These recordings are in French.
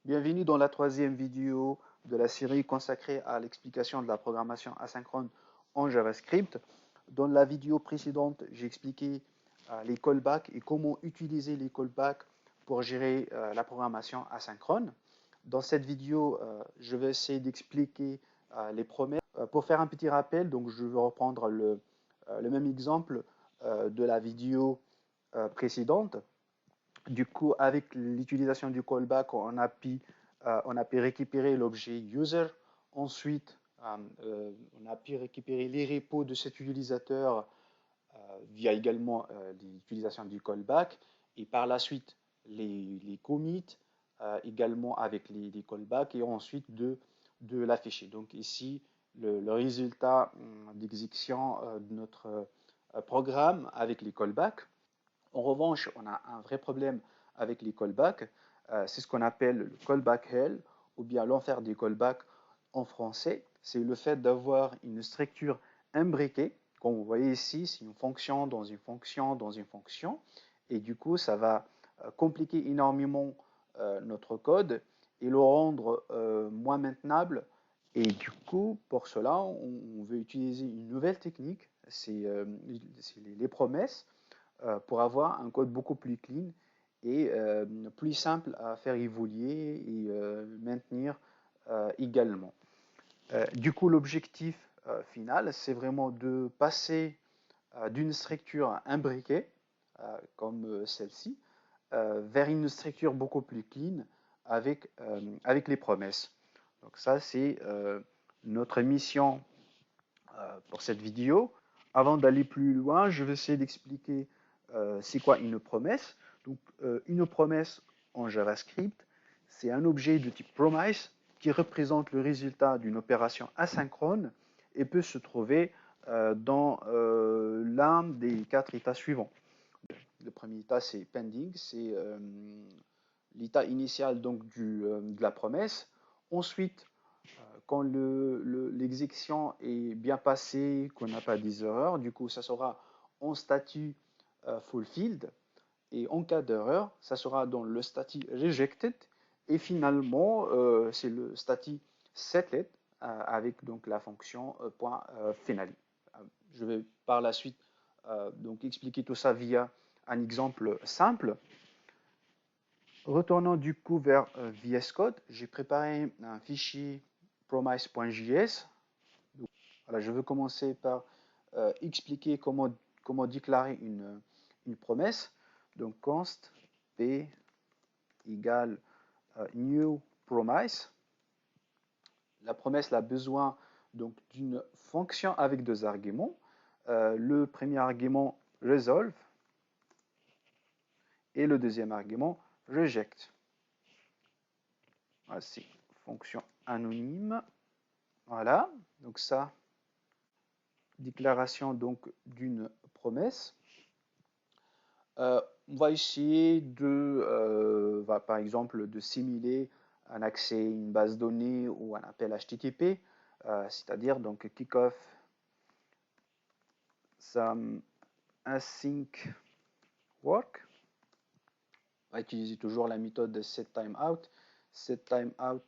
Bienvenue dans la troisième vidéo de la série consacrée à l'explication de la programmation asynchrone en JavaScript. Dans la vidéo précédente, j'ai expliqué les callbacks et comment utiliser les callbacks pour gérer la programmation asynchrone. Dans cette vidéo, je vais essayer d'expliquer les promesses. Pour faire un petit rappel, donc je vais reprendre le même exemple de la vidéo précédente. Du coup, avec l'utilisation du callback, on a pu récupérer l'objet user. Ensuite, on a pu récupérer les repos de cet utilisateur via également l'utilisation du callback. Et par la suite, les commits également avec les callbacks et ensuite de l'afficher. Donc ici, le résultat d'exécution de notre programme avec les callbacks. En revanche, on a un vrai problème avec les callbacks. C'est ce qu'on appelle le callback hell ou bien l'enfer des callbacks en français. C'est le fait d'avoir une structure imbriquée. Comme vous voyez ici, c'est une fonction dans une fonction dans une fonction. Et du coup, ça va compliquer énormément notre code et le rendre moins maintenable. Et du coup, pour cela, on veut utiliser une nouvelle technique, c'est les promesses pour avoir un code beaucoup plus clean et plus simple à faire évoluer et maintenir également. Du coup, l'objectif final, c'est vraiment de passer d'une structure imbriquée, comme celle-ci, vers une structure beaucoup plus clean avec les promesses. Donc ça, c'est notre mission pour cette vidéo. Avant d'aller plus loin, je vais essayer d'expliquer c'est quoi une promesse. Donc, une promesse en JavaScript, c'est un objet de type promise qui représente le résultat d'une opération asynchrone et peut se trouver dans l'un des quatre états suivants. Le premier état, c'est pending, c'est l'état initial donc de la promesse. Ensuite, quand l'exécution est bien passée, qu'on n'a pas des erreurs, du coup, ça sera en statut fulfilled. Et en cas d'erreur, ça sera dans le statut rejected. Et finalement, c'est le statut settled avec donc la fonction .finally. Je vais par la suite donc expliquer tout ça via un exemple simple. Retournons du coup vers VS Code. J'ai préparé un fichier promise.js. Voilà, je veux commencer par expliquer comment déclarer une promesse. Donc const p égale new promise. La promesse a besoin donc d'une fonction avec deux arguments. Le premier argument resolve et le deuxième argument reject. Voici, fonction anonyme. Voilà, donc ça, déclaration donc d'une promesse. On va essayer de, par exemple, de simuler un accès à une base de données ou un appel HTTP, c'est-à-dire donc kickoff some async work. On va utiliser toujours la méthode de setTimeout. SetTimeout,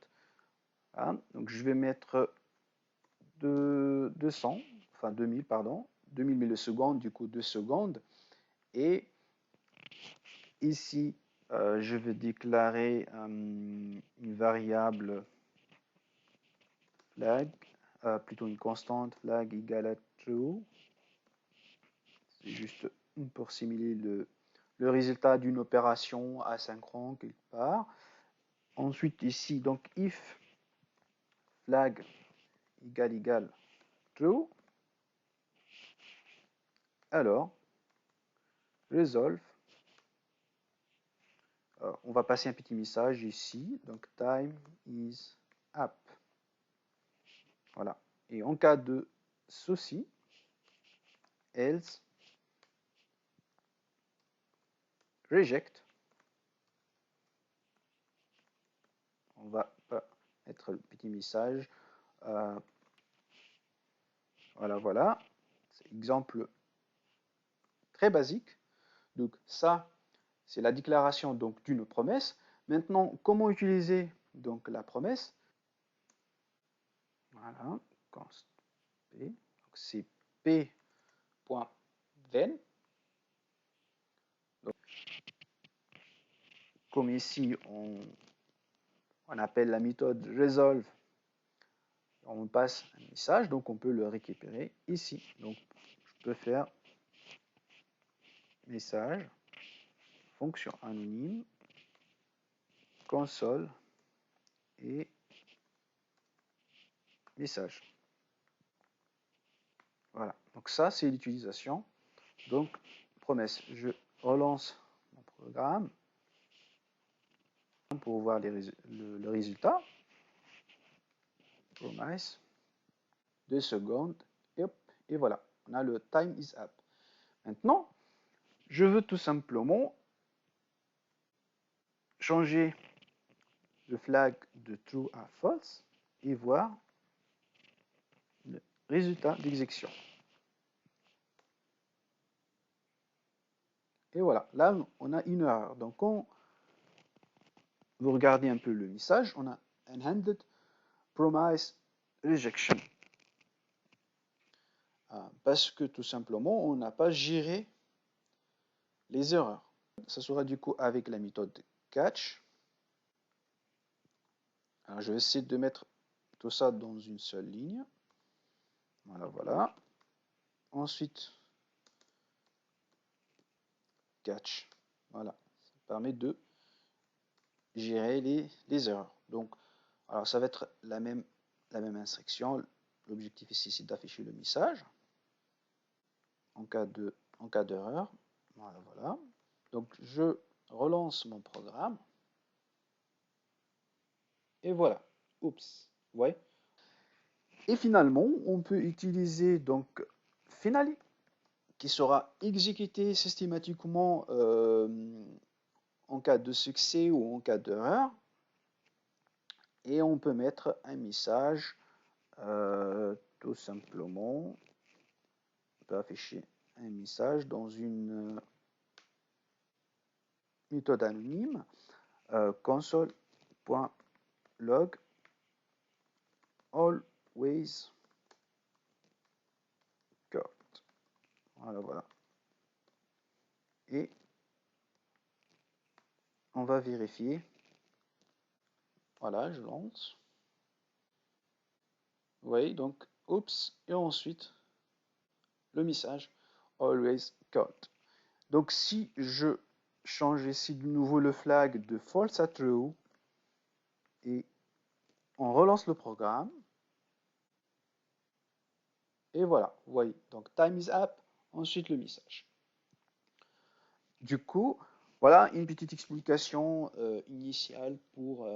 voilà. Donc je vais mettre 200, enfin 2000, pardon, 2000 millisecondes, du coup 2 secondes. Et ici, je vais déclarer une variable flag, plutôt une constante flag égale à true. C'est juste pour simuler le résultat d'une opération asynchrone quelque part. Ensuite, ici, donc if flag égale true, alors resolve. On va passer un petit message ici, donc time is up. Voilà. Et en cas de souci, else reject. On va mettre le petit message. Voilà. C'est exemple très basique. Donc ça, c'est la déclaration donc d'une promesse. Maintenant, comment utiliser donc la promesse. Voilà, const p, donc c'est p.then. Comme ici, on appelle la méthode resolve, on passe un message, donc on peut le récupérer ici. Donc je peux faire message, fonction anonyme, console et message. Voilà, donc ça c'est l'utilisation. Donc promesse, je relance mon programme pour voir le résultat. Promise, 2 secondes, et, hop, et voilà, on a le time is up. Maintenant, je veux tout simplement changer le flag de true à false et voir le résultat d'exécution. Et voilà, là on a une erreur. Donc quand vous regardez un peu le message, on a unhanded promise rejection. Parce que tout simplement, on n'a pas géré les erreurs. Ça sera du coup avec la méthode catch. Alors, je vais essayer de mettre tout ça dans une seule ligne. Voilà, voilà. Ensuite, catch. Voilà, ça permet de gérer les erreurs. Donc, alors ça va être la même instruction. L'objectif ici, c'est d'afficher le message en cas d'erreur. Voilà, voilà. Donc, je relance mon programme. Et voilà. Oups. Ouais. Et finalement, on peut utiliser donc Finally, qui sera exécuté systématiquement en cas de succès ou en cas d'erreur. Et on peut mettre un message, tout simplement, on peut afficher un message dans une méthode anonyme, console.log always code. Voilà, voilà. Et on va vérifier. Voilà, je lance. Vous voyez, donc, oups, et ensuite, le message always code. Donc, si je change ici de nouveau le flag de false à true, et on relance le programme, et voilà, vous voyez, donc time is up, ensuite le message. Du coup, voilà une petite explication initiale pour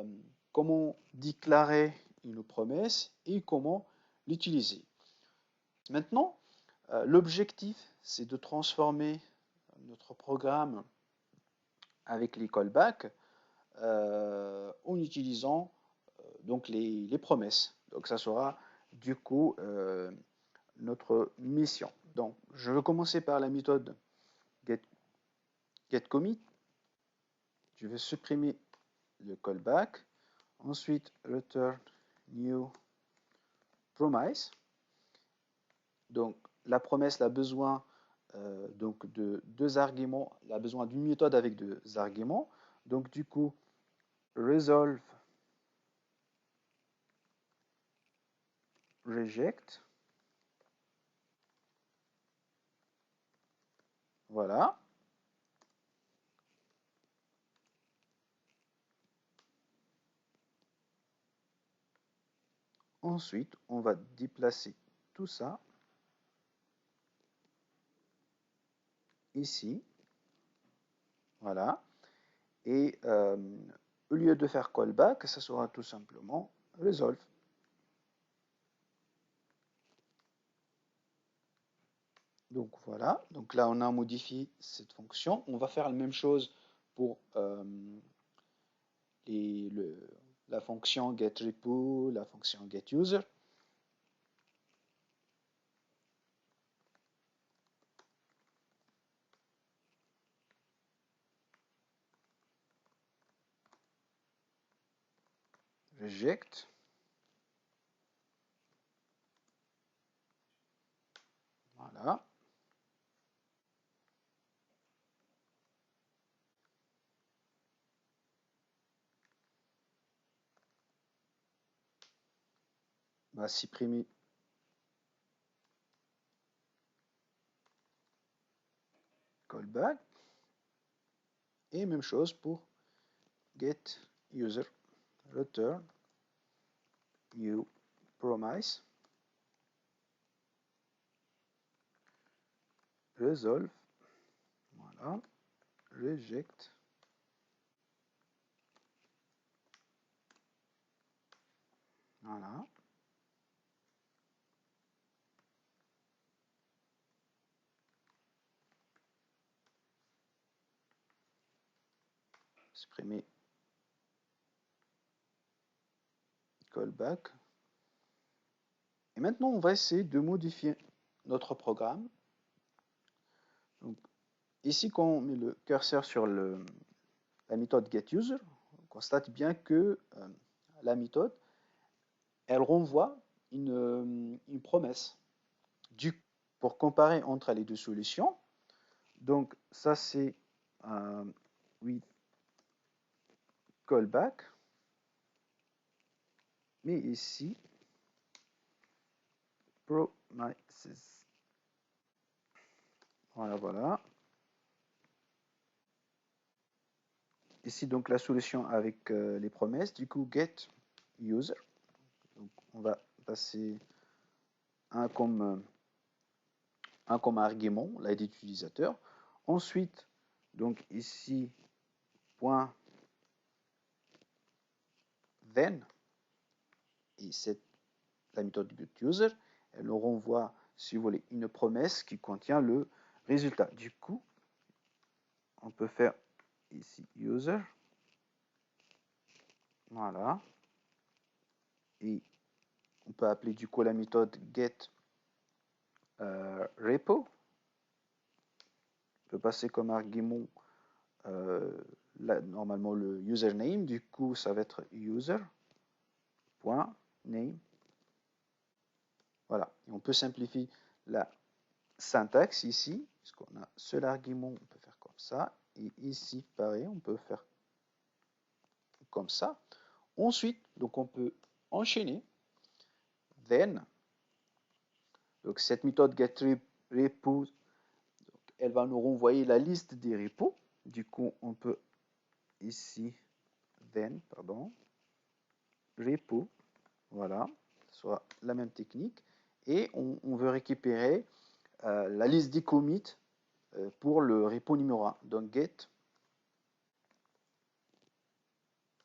comment déclarer une promesse et comment l'utiliser. Maintenant, l'objectif, c'est de transformer notre programme avec les callbacks en utilisant donc les promesses. Donc ça sera du coup notre mission. Donc je vais commencer par la méthode getCommit. Je vais supprimer le callback. Ensuite, return new promise. Donc la promesse a besoin donc de 2 arguments. Elle a besoin d'une méthode avec 2 arguments. Donc du coup, resolve reject. Voilà. Ensuite, on va déplacer tout ça ici. Voilà. Et au lieu de faire callback, ça sera tout simplement resolve. Donc voilà, donc là on a modifié cette fonction. On va faire la même chose pour la fonction getRepo, la fonction getUser. reject. Voilà. On va supprimer callback. Et même chose pour get user return new promise resolve. Voilà. Reject. Voilà. Supprimer callback. Et maintenant, on va essayer de modifier notre programme. Donc, ici, quand on met le curseur sur la méthode getUser, on constate bien que la méthode, elle renvoie une promesse. Pour comparer entre les deux solutions, donc ça c'est with callback, mais ici promises. Voilà. Ici donc la solution avec les promesses, du coup get user. Donc, on va passer un comme argument, l'ID utilisateur. Ensuite, donc ici, point then, et c'est la méthode getUser, elle nous renvoie, si vous voulez, une promesse qui contient le résultat. Du coup, on peut faire ici user, voilà, et on peut appeler du coup la méthode get repo. On peut passer comme argument là, normalement le username, du coup ça va être user.name. Voilà, et on peut simplifier la syntaxe ici, puisqu'on a seul argument, on peut faire comme ça, et ici pareil, on peut faire comme ça. Ensuite, donc on peut enchaîner, then, donc cette méthode getRepo, elle va nous renvoyer la liste des repos. Du coup, on peut ici, then, pardon, repo, voilà, soit la même technique. Et on veut récupérer la liste des commits pour le repo numéro 1. Donc get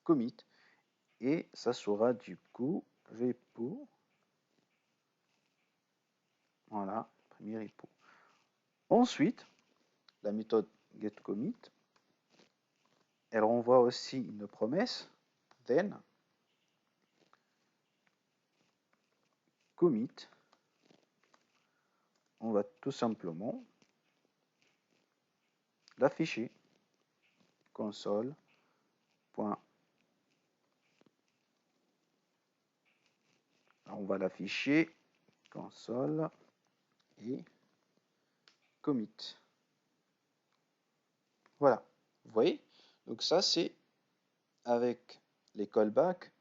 commit. Et ça sera du coup repo. Voilà, premier repo. Ensuite, la méthode getCommit, elle renvoie aussi une promesse, then commit. On va tout simplement l'afficher console. On va l'afficher console et commit. Voilà, vous voyez, donc ça c'est avec les callbacks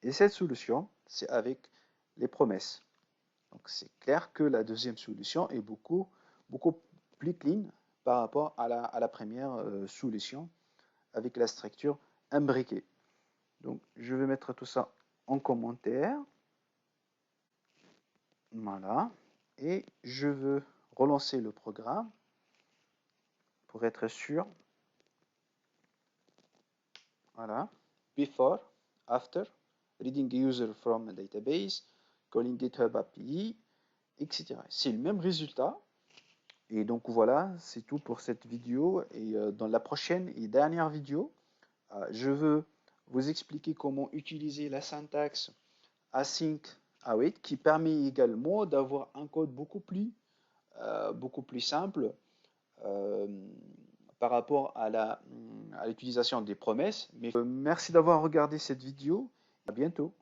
et cette solution c'est avec les promesses. Donc c'est clair que la deuxième solution est beaucoup plus clean par rapport à la première solution avec la structure imbriquée. Donc je vais mettre tout ça en commentaire. Voilà. Et je veux relancer le programme pour être sûr. Voilà. Before, after, reading a user from a database, calling GitHub API, etc. C'est le même résultat. Et donc voilà, c'est tout pour cette vidéo. Et dans la prochaine et dernière vidéo, je veux vous expliquer comment utiliser la syntaxe async await qui permet également d'avoir un code beaucoup plus simple par rapport à l'utilisation des promesses. Mais merci d'avoir regardé cette vidéo. À bientôt.